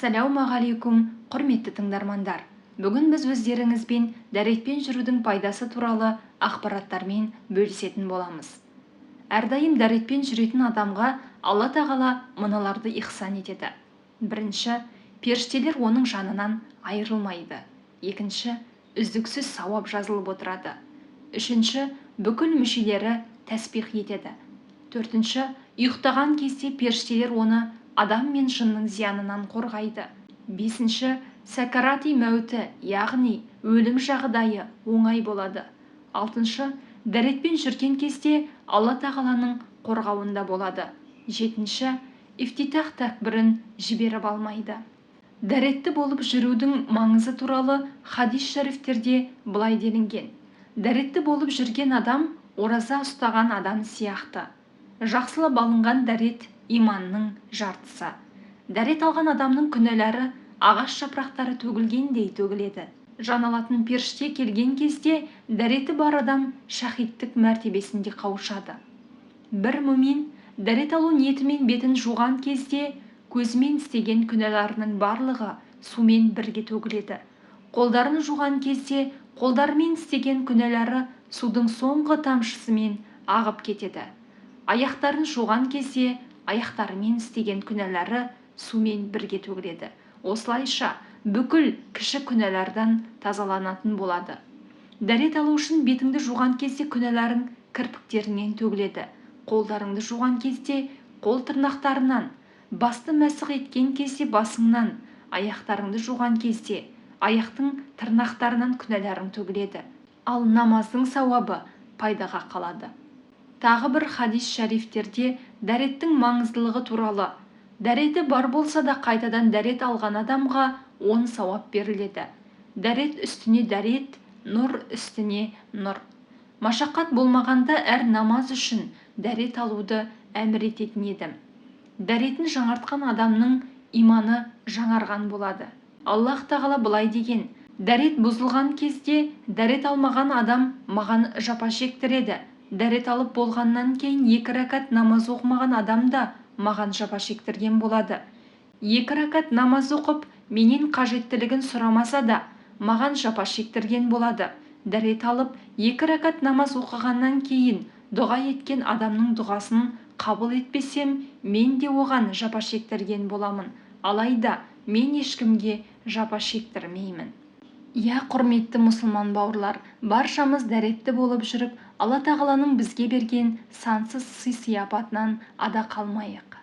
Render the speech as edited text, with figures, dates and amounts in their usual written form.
Ассалаумағалейкум, құрметті тыңдармандар. Бүгін біз өздеріңізбен дәретпен жүрудің пайдасы туралы ақпараттармен бөлісетін боламыз. Әрдайым дәретпен жүретін адамға Алла тағала мыналарды ихсан етеді. Бірінші, періштелер оның жанынан айырылмайды. Екінші, үздіксіз сауап жазылып отырады. Үшінші, бүкіл мүшелері тәсбих етеді. Төртінші, ұйықтаған кезде періштелер оны адам мен жынның зиянынан қорғайды. Бесінші, сәкарати мәуті, яғни өлім жағдайы оңай болады. Алтыншы, дәретпен жүрген кезде Алла тағаланың қорғауында болады. Жетінші, ифтитах тәкбірін жіберіп алмайды. Дәретті болып жүрудің маңызы туралы хадис шәрифтерде былай делінген: дәретті болып жүрген адам ораза ұстаған адам сияқты. Жақсылап алынған дәрет иманның жартысы. Дәрет алған адамның күнәлары ағаш жапырақтары төгілгендей төгіледі. Жаналатын періште келген кезде дәреті бар адам шахидтік мәртебесінде қауышады. Бір мүмин дәрет алу ниетімен бетін жуған кезде көзімен істеген күнәларының барлығы сумен бірге төгіледі. Қолдарын жуған кезде қолдарымен істеген күнәлары судың соңғы тамшысымен ағып кетеді. Аяқтарын жуған кезде аяқтарымен істеген күнәлары сумен бірге төгіледі. Осылайша бүкіл кіші күнәлардан тазаланатын болады. Дәрет алу үшін бетіңді жуған кезде күнәларың кірпіктерінен төгіледі. Қолдарыңды жуған кезде қол тырнақтарынан, басты мәсіх еткен кезде басыңнан, аяқтарыңды жуған кезде аяқтың тырнақтарынан күнәларың төгіледі. Ал намаздың сауабы пайдаға қалады. Тағы бір хадис шәрифтерде дәреттің маңыздылығы туралы: дәреті бар болса да қайтадан дәрет алған адамға 10 сауап беріледі. Дәрет үстіне дәрет, нұр үстіне нұр. Машақат болмағанда әр намаз үшін дәрет алуды әмір ететін едім. Дәретін жаңартқан адамның иманы жаңарған болады. Аллах тағала былай деген: дәрет бұзылған кезде дәрет алмаған адам маған жапа шектіреді. Дәрет алып болғаннан кейін 2 рәкат намаз оқымаған адам да маған жапа шектірген болады. 2 рәкат намаз оқып менен қажеттілігін сұрамаса да маған жапа шектірген болады. Дәрет алып 2 рәкат намаз оқығаннан кейін дұға еткен адамның дұғасын қабыл етпесем, мен де оған жапа шектірген боламын. Алайда мен ешкімге жапа шектірмеймін. Я, құрметті мұсылман бауырлар, баршамыз дәретті болып жүріп, Алла тағаланың бізге берген сансыз сый-сияпатынан ада қалмайық.